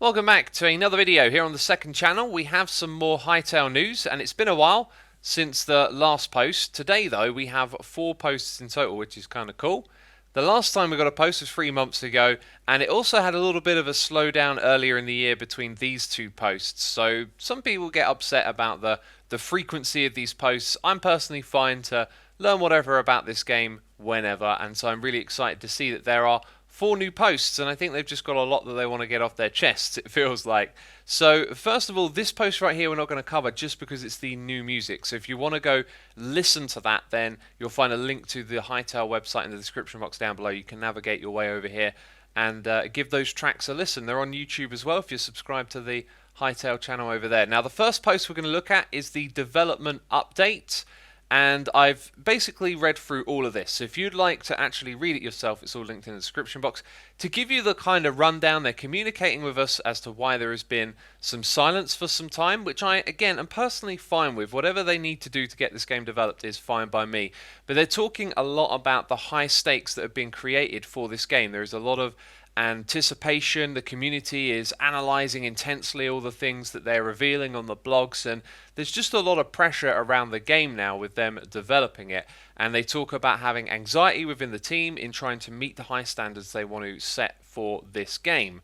Welcome back to another video here on the second channel. We have some more Hytale news, and it's been a while since the last post. Today though we have 4 posts in total, which is kind of cool. The last time we got a post was 3 months ago, and it also had a little bit of a slowdown earlier in the year between these 2 posts. So some people get upset about the frequency of these posts. I'm personally fine to learn whatever about this game whenever, and so I'm really excited to see that there are 4 new posts, and I think they've just got a lot that they want to get off their chests, it feels like. So first of all, this post right here we're not going to cover just because it's the new music. So if you want to go listen to that, then you'll find a link to the Hytale website in the description box down below. You can navigate your way over here and give those tracks a listen. They're on YouTube as well if you're subscribed to the Hytale channel over there. Now the first post we're going to look at is the development update. And I've basically read through all of this. So if you'd like to actually read it yourself, it's all linked in the description box. To give you the kind of rundown, they're communicating with us as to why there has been some silence for some time, which I, again, am personally fine with. Whatever they need to do to get this game developed is fine by me. But they're talking a lot about the high stakes that have been created for this game. There is a lot of anticipation. The community is analysing intensely all the things that they're revealing on the blogs, and there's just a lot of pressure around the game now with them developing it. And they talk about having anxiety within the team in trying to meet the high standards they want to set for this game.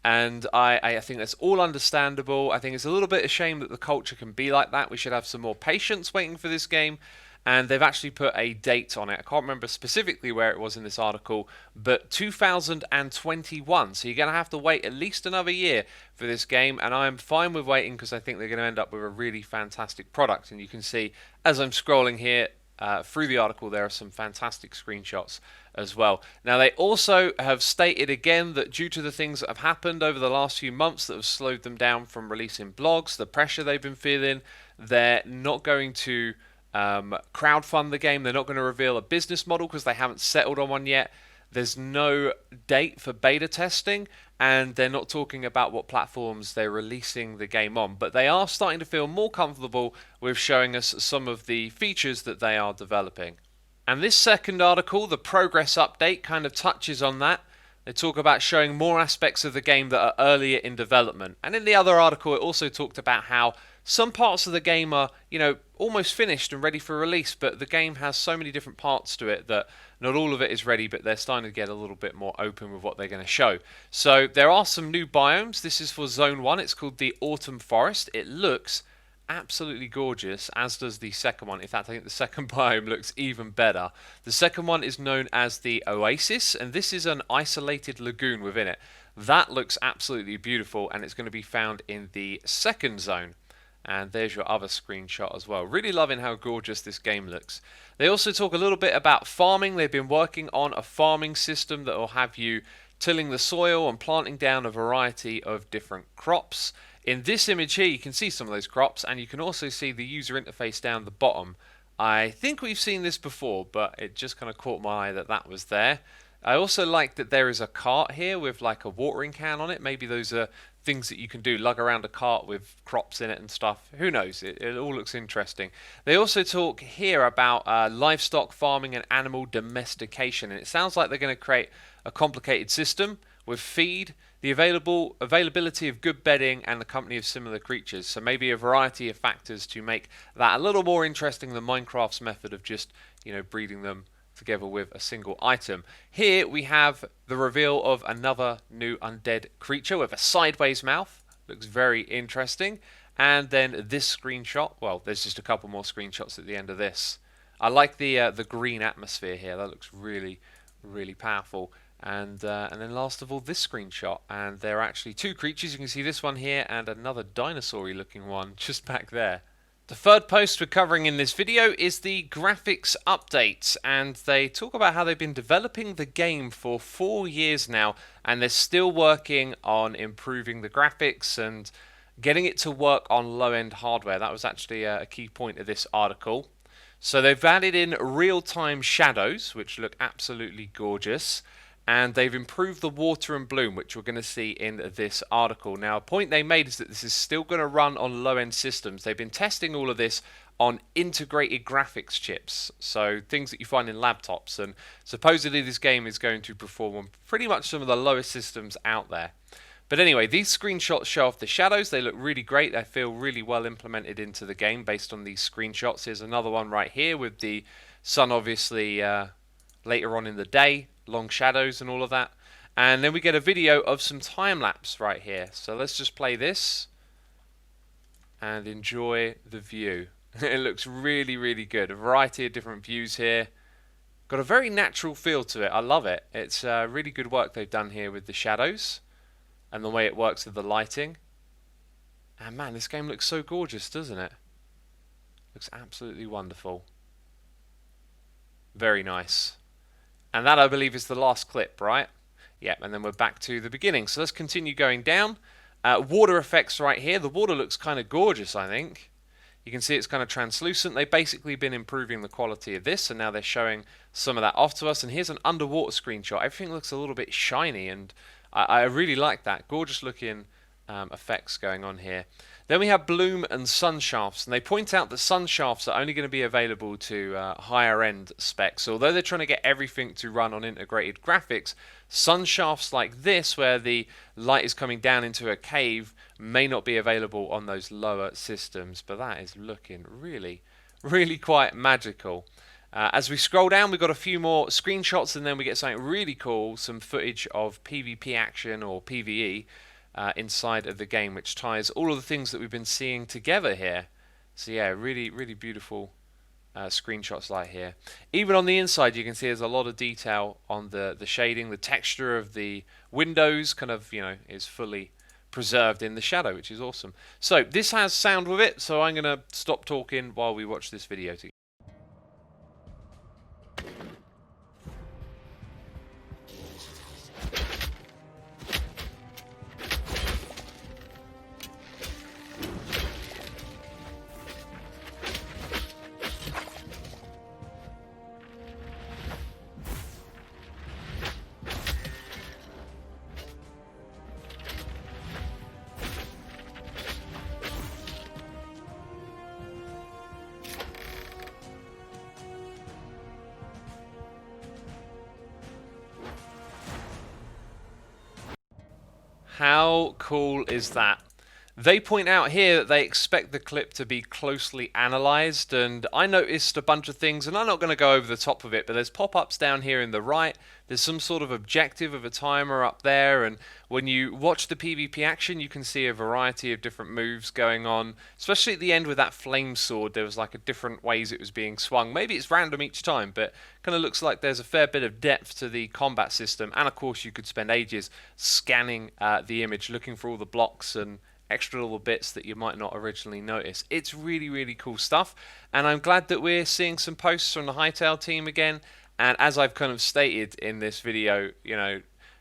And I think that's all understandable. I think it's a little bit a shame that the culture can be like that. We should have some more patience waiting for this game. And they've actually put a date on it. I can't remember specifically where it was in this article, but 2021. So you're going to have to wait at least another year for this game, and I'm fine with waiting because I think they're going to end up with a really fantastic product. And you can see as I'm scrolling here through the article, there are some fantastic screenshots as well. Now they also have stated again that due to the things that have happened over the last few months that have slowed them down from releasing blogs, the pressure they've been feeling, they're not going to crowdfund the game. They're not going to reveal a business model because they haven't settled on one yet. There's no date for beta testing, and they're not talking about what platforms they're releasing the game on, but they are starting to feel more comfortable with showing us some of the features that they are developing. And this second article, the progress update, kind of touches on that. They talk about showing more aspects of the game that are earlier in development. And in the other article, it also talked about how some parts of the game are, almost finished and ready for release, but the game has so many different parts to it that not all of it is ready, but they're starting to get a little bit more open with what they're going to show. So there are some new biomes. This is for Zone 1. It's called the Autumn Forest. It looks absolutely gorgeous, as does the second one. In fact, I think the second biome looks even better. The second one is known as the Oasis, and this is an isolated lagoon within it. That looks absolutely beautiful, and it's going to be found in the second zone. And there's your other screenshot as well. Really loving how gorgeous this game looks. They also talk a little bit about farming. They've been working on a farming system that will have you tilling the soil and planting down a variety of different crops. In this image here, you can see some of those crops, and you can also see the user interface down the bottom. I think we've seen this before, but it just kind of caught my eye that that was there. I also like that there is a cart here with like a watering can on it. Maybe those are things that you can do, lug around a cart with crops in it and stuff. Who knows? It all looks interesting. They also talk here about livestock farming and animal domestication, and it sounds like they're going to create a complicated system with feed, the availability of good bedding, and the company of similar creatures. So maybe a variety of factors to make that a little more interesting than Minecraft's method of just, breeding them together with a single item. Here we have the reveal of another new undead creature with a sideways mouth. Looks very interesting. And then this screenshot. Well, there's just a couple more screenshots at the end of this. I like the green atmosphere here. That looks really, really powerful. And then last of all, this screenshot. And there are actually 2 creatures. You can see this one here and another dinosaur-y looking one just back there. The third post we're covering in this video is the graphics update, and they talk about how they've been developing the game for 4 years now, and they're still working on improving the graphics and getting it to work on low-end hardware. That was actually a key point of this article. So they've added in real-time shadows, which look absolutely gorgeous. And they've improved the water and bloom, which we're going to see in this article. Now, a point they made is that this is still going to run on low-end systems. They've been testing all of this on integrated graphics chips, so things that you find in laptops, and supposedly this game is going to perform on pretty much some of the lowest systems out there. But anyway, these screenshots show off the shadows. They look really great. They feel really well implemented into the game based on these screenshots. Here's another one right here with the sun obviously later on in the day, long shadows and all of that. And then we get a video of some time lapse right here. So let's just play this and enjoy the view. It looks really, really good. A variety of different views here. Got a very natural feel to it. I love it. It's really good work they've done here with the shadows and the way it works with the lighting. And man, this game looks so gorgeous, doesn't it? Looks absolutely wonderful. Very nice. And that, I believe, is the last clip, right? Yep, and then we're back to the beginning. So let's continue going down. Water effects right here. The water looks kind of gorgeous, I think. You can see it's kind of translucent. They've basically been improving the quality of this, and now they're showing some of that off to us. And here's an underwater screenshot. Everything looks a little bit shiny, and I really like that. Gorgeous looking effects going on here. Then we have bloom and sun shafts, and they point out that sun shafts are only going to be available to higher end specs. So although they're trying to get everything to run on integrated graphics, sun shafts like this, where the light is coming down into a cave, may not be available on those lower systems. But that is looking really, really quite magical. As we scroll down, we've got a few more screenshots, and then we get something really cool, some footage of PvP action, or PvE, inside of the game, which ties all of the things that we've been seeing together here. So yeah, really, really beautiful screenshots like here. Even on the inside, you can see there's a lot of detail on the shading. The texture of the windows kind of, is fully preserved in the shadow, which is awesome. So this has sound with it, so I'm going to stop talking while we watch this video together. How cool is that? They point out here that they expect the clip to be closely analysed, and I noticed a bunch of things, and I'm not going to go over the top of it, but there's pop-ups down here in the right, there's some sort of objective of a timer up there, and when you watch the PvP action, you can see a variety of different moves going on, especially at the end with that flame sword. There was like a different ways it was being swung. Maybe it's random each time, but kind of looks like there's a fair bit of depth to the combat system, and of course you could spend ages scanning the image, looking for all the blocks and extra little bits that you might not originally notice. It's really, really cool stuff, and I'm glad that we're seeing some posts from the Hytale team again. And as I've kind of stated in this video,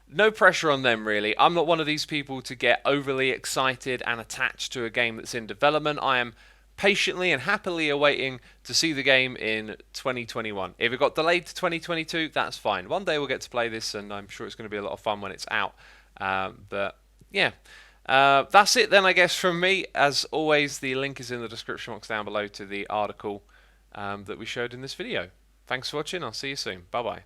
no pressure on them really. I'm not one of these people to get overly excited and attached to a game that's in development. I am patiently and happily awaiting to see the game in 2021. If it got delayed to 2022, that's fine. One day we'll get to play this, and I'm sure it's going to be a lot of fun when it's out. But yeah. That's it then, I guess, from me. As always, the link is in the description box down below to the article that we showed in this video. Thanks for watching. I'll see you soon. Bye-bye.